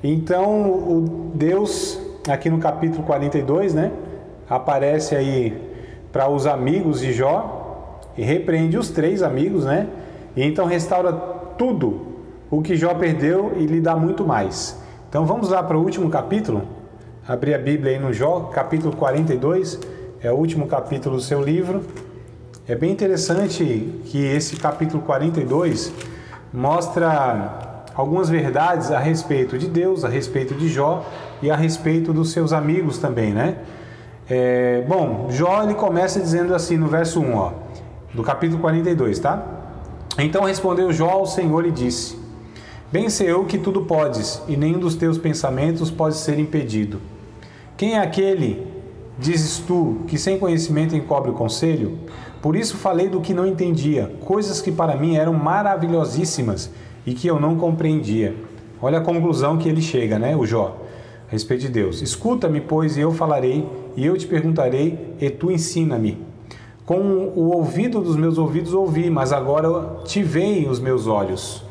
Então, o Deus, aqui no capítulo 42, né, aparece aí para os amigos de Jó e repreende os 3 amigos, né? E então restaura tudo o que Jó perdeu e lhe dá muito mais. Então vamos lá para o último capítulo, abrir a Bíblia aí no Jó, capítulo 42, é o último capítulo do seu livro. É bem interessante que esse capítulo 42 mostra algumas verdades a respeito de Deus, a respeito de Jó e a respeito dos seus amigos também, né? Bom, Jó ele começa dizendo assim no verso 1, ó, do capítulo 42, tá? Então respondeu Jó ao Senhor e disse: Bem sei eu que tudo podes, e nenhum dos teus pensamentos pode ser impedido. Quem é aquele, dizes tu, que sem conhecimento encobre o conselho? Por isso falei do que não entendia, coisas que para mim eram maravilhosíssimas e que eu não compreendia. Olha a conclusão que ele chega, né, o Jó, a respeito de Deus. Escuta-me, pois, e eu falarei, e eu te perguntarei, e tu ensina-me. Com o ouvido dos meus ouvidos ouvi, mas agora te veem os meus olhos.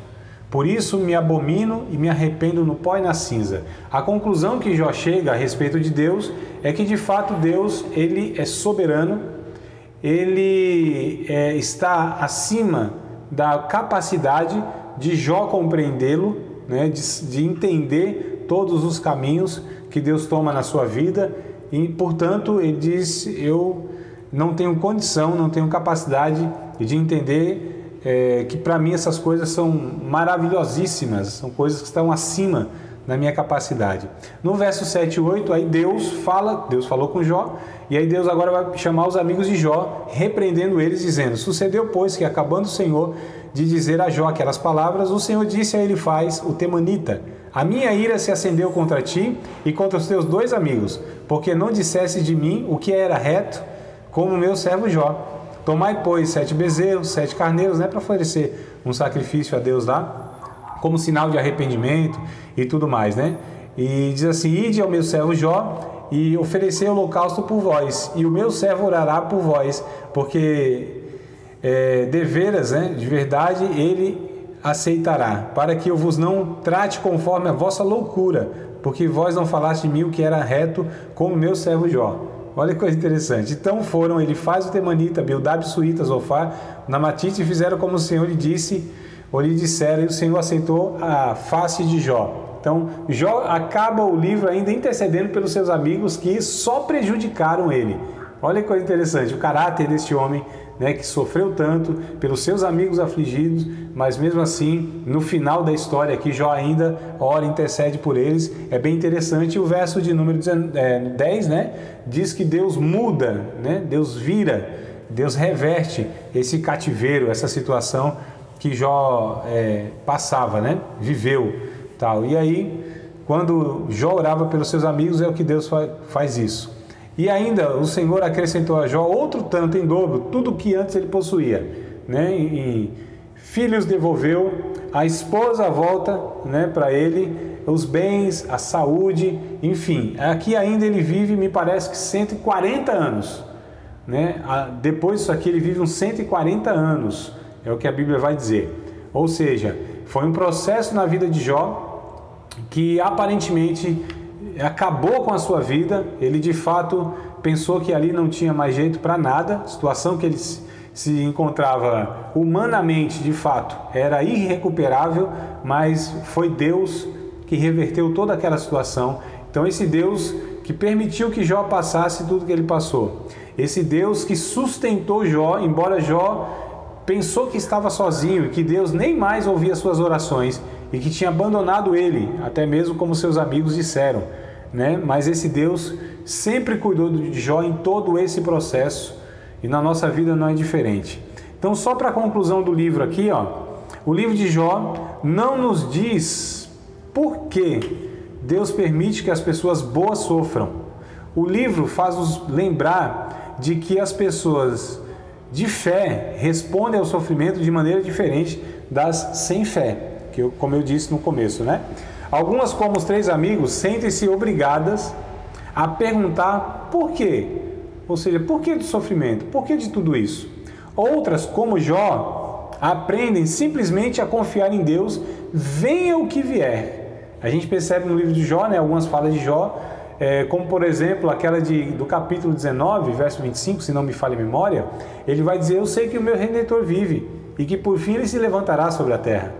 Por isso me abomino e me arrependo no pó e na cinza. A conclusão que Jó chega a respeito de Deus é que, de fato, Deus ele é soberano, ele está acima da capacidade de Jó compreendê-lo, né, de entender todos os caminhos que Deus toma na sua vida, e, portanto, ele diz: eu não tenho condição, não tenho capacidade de entender que para mim essas coisas são maravilhosíssimas, são coisas que estão acima da minha capacidade. No verso 7 e 8, aí Deus falou com Jó, e aí Deus agora vai chamar os amigos de Jó, repreendendo eles, dizendo: Sucedeu, pois, que acabando o Senhor de dizer a Jó aquelas palavras, o Senhor disse a Elifaz, o temanita: A minha ira se acendeu contra ti e contra os teus 2 amigos, porque não disseste de mim o que era reto, como meu servo Jó. Tomai, pois, 7 bezerros, 7 carneiros, né, para oferecer um sacrifício a Deus lá, como sinal de arrependimento e tudo mais, né? E diz assim: Ide ao meu servo Jó e oferecei holocausto por vós, e o meu servo orará por vós, porque deveras, né, de verdade, ele aceitará, para que eu vos não trate conforme a vossa loucura, porque vós não falaste de mim o que era reto, como meu servo Jó. Olha que coisa interessante. Então foram Elifaz o temanita, Bildad o suíta, Zofar, Namatite, e fizeram como o Senhor lhe disse, ou lhe disseram, e o Senhor aceitou a face de Jó. Então Jó acaba o livro ainda intercedendo pelos seus amigos que só prejudicaram ele. Olha que coisa interessante, o caráter deste homem, né, que sofreu tanto pelos seus amigos afligidos, mas mesmo assim, no final da história aqui, Jó ainda ora, intercede por eles. É bem interessante. O verso de número 10, né, diz que Deus muda, né, Deus vira, Deus reverte esse cativeiro, essa situação que Jó passava, né, viveu, tal. E aí, quando Jó orava pelos seus amigos, é o que Deus faz isso. E ainda o Senhor acrescentou a Jó outro tanto em dobro, tudo que antes ele possuía, né? E filhos devolveu, a esposa volta, né, para ele, os bens, a saúde, enfim. Aqui ainda ele vive, me parece que 140 anos, né? Depois disso aqui ele vive uns 140 anos, é o que a Bíblia vai dizer. Ou seja, foi um processo na vida de Jó que aparentemente acabou com a sua vida. Ele de fato pensou que ali não tinha mais jeito para nada, a situação que ele se encontrava humanamente de fato era irrecuperável, mas foi Deus que reverteu toda aquela situação. Então esse Deus que permitiu que Jó passasse tudo que ele passou, esse Deus que sustentou Jó, embora Jó pensou que estava sozinho e que Deus nem mais ouvia suas orações e que tinha abandonado ele, até mesmo como seus amigos disseram, né? Mas esse Deus sempre cuidou de Jó em todo esse processo, e na nossa vida não é diferente. Então, só para a conclusão do livro aqui, ó, o livro de Jó não nos diz por que Deus permite que as pessoas boas sofram. O livro faz-nos lembrar de que as pessoas de fé respondem ao sofrimento de maneira diferente das sem fé, como eu disse no começo, né? Algumas, como os 3 amigos, sentem-se obrigadas a perguntar por quê. Ou seja, por que do sofrimento? Por que de tudo isso? Outras, como Jó, aprendem simplesmente a confiar em Deus, venha o que vier. A gente percebe no livro de Jó, né, algumas falas de Jó, como por exemplo aquela do capítulo 19, verso 25, se não me falha a memória, ele vai dizer: eu sei que o meu Redentor vive e que por fim ele se levantará sobre a terra.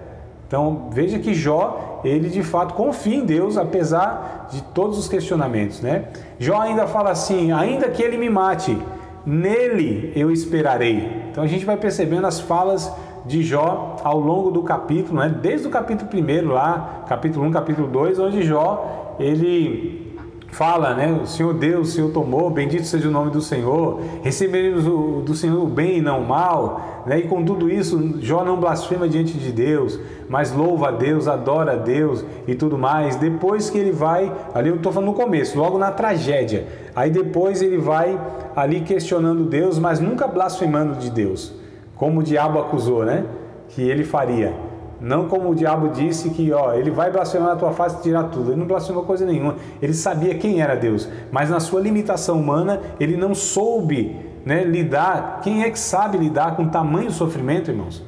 Então veja que Jó, ele de fato confia em Deus, apesar de todos os questionamentos, né? Jó ainda fala assim: ainda que ele me mate, nele eu esperarei. Então a gente vai percebendo as falas de Jó ao longo do capítulo, né? Desde o capítulo 1 lá, capítulo 1, capítulo 2, onde Jó, ele fala, né? O Senhor deu, o Senhor tomou, bendito seja o nome do Senhor, receberemos do Senhor o bem e não o mal, né? E com tudo isso, Jó não blasfema diante de Deus, mas louva a Deus, adora a Deus e tudo mais. Depois que ele vai, ali eu estou falando no começo, logo na tragédia, aí depois ele vai ali questionando Deus, mas nunca blasfemando de Deus, como o diabo acusou, né? Que ele faria. Não como o diabo disse que ele vai blasfemar na tua face e tirar tudo. Ele não blasfemou coisa nenhuma. Ele sabia quem era Deus. Mas na sua limitação humana, ele não soube, né, lidar. Quem é que sabe lidar com tamanho sofrimento, irmãos?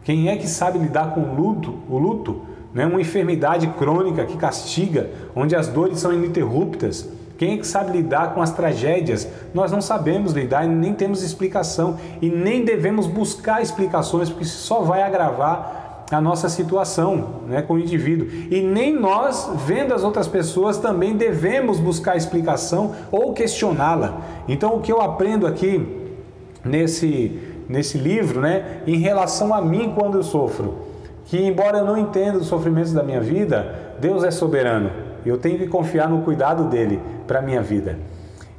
Quem é que sabe lidar com o luto, né? Uma enfermidade crônica que castiga, onde as dores são ininterruptas. Quem é que sabe lidar com as tragédias? Nós não sabemos lidar e nem temos explicação. E nem devemos buscar explicações, porque isso só vai agravar a nossa situação, né, com o indivíduo. E nem nós, vendo as outras pessoas, também devemos buscar explicação ou questioná-la. Então o que eu aprendo aqui nesse livro, né, em relação a mim quando eu sofro, que embora eu não entenda os sofrimentos da minha vida, Deus é soberano. Eu tenho que confiar no cuidado dele para a minha vida.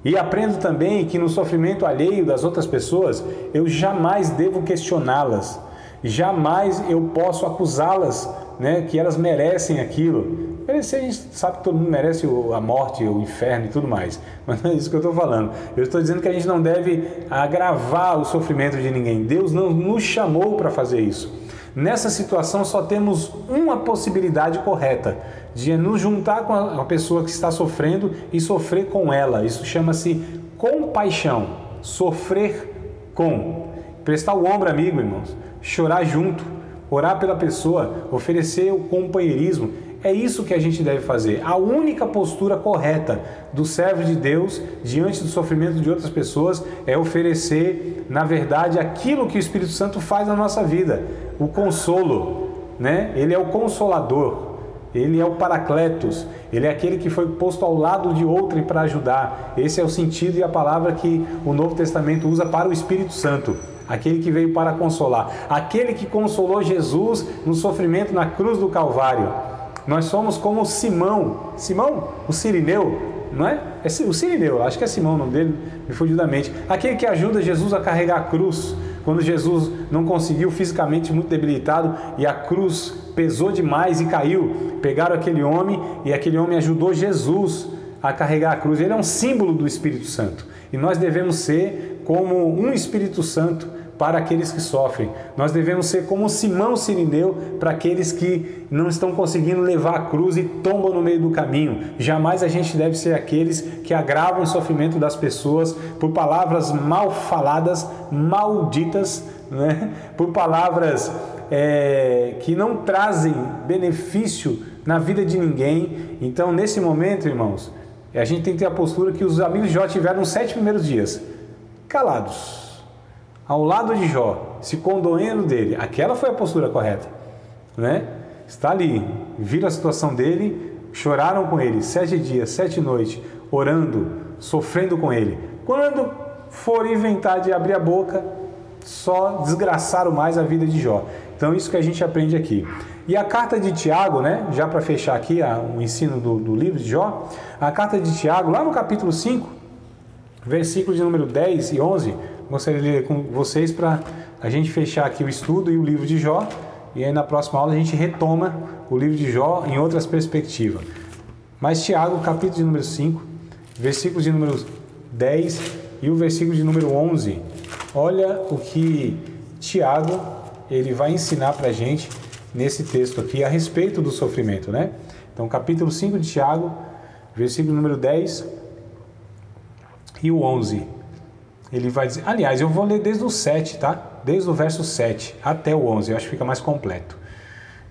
E aprendo também que no sofrimento alheio das outras pessoas, eu jamais devo questioná-las. Jamais eu posso acusá-las, né, que elas merecem aquilo. Merecer, a gente sabe que todo mundo merece a morte, o inferno e tudo mais. Mas não é isso que eu estou falando. Eu estou dizendo que a gente não deve agravar o sofrimento de ninguém. Deus não nos chamou para fazer isso. Nessa situação só temos uma possibilidade correta, de nos juntar com a pessoa que está sofrendo e sofrer com ela. Isso chama-se compaixão. Sofrer com. Prestar o ombro amigo, irmãos. Chorar junto, orar pela pessoa, oferecer o companheirismo. É isso que a gente deve fazer. A única postura correta do servo de Deus diante do sofrimento de outras pessoas é oferecer, na verdade, aquilo que o Espírito Santo faz na nossa vida, o consolo, né? Ele é o consolador. Ele é o Paracletos, ele é aquele que foi posto ao lado de outrem para ajudar. Esse é o sentido e a palavra que o Novo Testamento usa para o Espírito Santo. Aquele que veio para consolar, aquele que consolou Jesus no sofrimento na cruz do Calvário. Nós somos como Simão, o Cirineu, não é? O Cirineu, acho que é Simão o nome dele, me fugiu da mente. Aquele que ajuda Jesus a carregar a cruz, quando Jesus não conseguiu, fisicamente muito debilitado, e a cruz pesou demais e caiu. Pegaram aquele homem e aquele homem ajudou Jesus a carregar a cruz. Ele é um símbolo do Espírito Santo. E nós devemos ser como um Espírito Santo para aqueles que sofrem. Nós devemos ser como Simão Cirineu para aqueles que não estão conseguindo levar a cruz e tombam no meio do caminho. Jamais a gente deve ser aqueles que agravam o sofrimento das pessoas por palavras mal faladas, malditas, né? Por palavras que não trazem benefício na vida de ninguém. Então, nesse momento, irmãos, a gente tem que ter a postura que os amigos de Jó tiveram nos 7 primeiros dias, calados, ao lado de Jó, se condoendo dele. Aquela foi a postura correta, né? Está ali, viram a situação dele, choraram com ele 7 dias, 7 noites, orando, sofrendo com ele. Quando for inventar de abrir a boca, só desgraçaram mais a vida de Jó. Então isso que a gente aprende aqui. E a carta de Tiago, né? Já para fechar aqui o ensino do livro de Jó, a carta de Tiago, lá no capítulo 5, versículos de número 10 e 11, gostaria de ler com vocês para a gente fechar aqui o estudo e o livro de Jó, e aí na próxima aula a gente retoma o livro de Jó em outras perspectivas. Mas Tiago, capítulo de número 5, versículos de número 10 e o versículo de número 11, olha o que Tiago ele vai ensinar para a gente nesse texto aqui a respeito do sofrimento, né? Então, capítulo 5 de Tiago, versículo número 10 e o 11. Ele vai dizer, aliás, eu vou ler desde o 7, tá? Desde o verso 7 até o 11, eu acho que fica mais completo.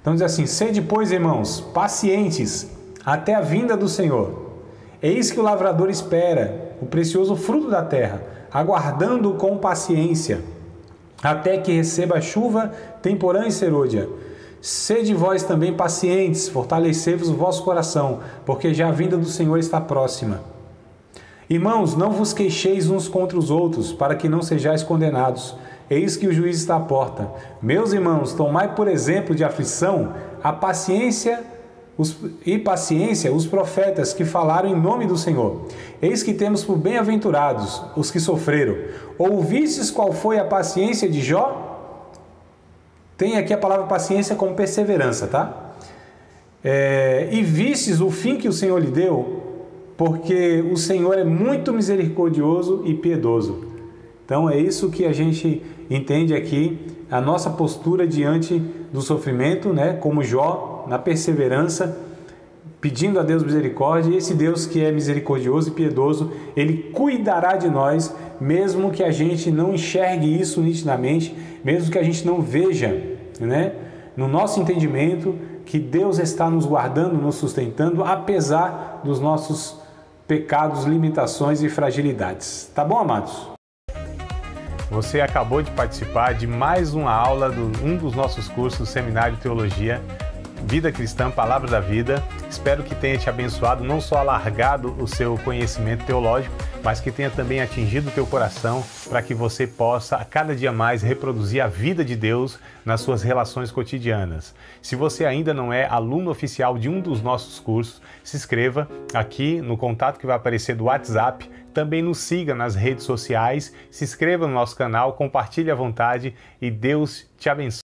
Então diz assim: sede, pois, irmãos, pacientes, até a vinda do Senhor. Eis que o lavrador espera o precioso fruto da terra, aguardando com paciência, até que receba a chuva temporã e serôdia. Sede vós também pacientes, fortalecei-vos o vosso coração, porque já a vinda do Senhor está próxima. Irmãos, não vos queixeis uns contra os outros, para que não sejais condenados. Eis que o juiz está à porta. Meus irmãos, tomai por exemplo de aflição a paciência os profetas que falaram em nome do Senhor. Eis que temos por bem-aventurados os que sofreram. Ouvistes qual foi a paciência de Jó? Tem aqui a palavra paciência como perseverança, tá? E vistes o fim que o Senhor lhe deu? Porque o Senhor é muito misericordioso e piedoso. Então é isso que a gente entende aqui, a nossa postura diante do sofrimento, né? Como Jó, na perseverança, pedindo a Deus misericórdia. E esse Deus que é misericordioso e piedoso, Ele cuidará de nós, mesmo que a gente não enxergue isso nitidamente, mesmo que a gente não veja, né? No nosso entendimento, que Deus está nos guardando, nos sustentando, apesar dos nossos pecados, limitações e fragilidades. Tá bom, amados? Você acabou de participar de mais uma aula de um dos nossos cursos do Seminário de Teologia, Vida Cristã, Palavra da Vida. Espero que tenha te abençoado, não só alargado o seu conhecimento teológico, mas que tenha também atingido o teu coração para que você possa a cada dia mais reproduzir a vida de Deus nas suas relações cotidianas. Se você ainda não é aluno oficial de um dos nossos cursos, se inscreva aqui no contato que vai aparecer do WhatsApp. Também nos siga nas redes sociais, se inscreva no nosso canal, compartilhe à vontade e Deus te abençoe.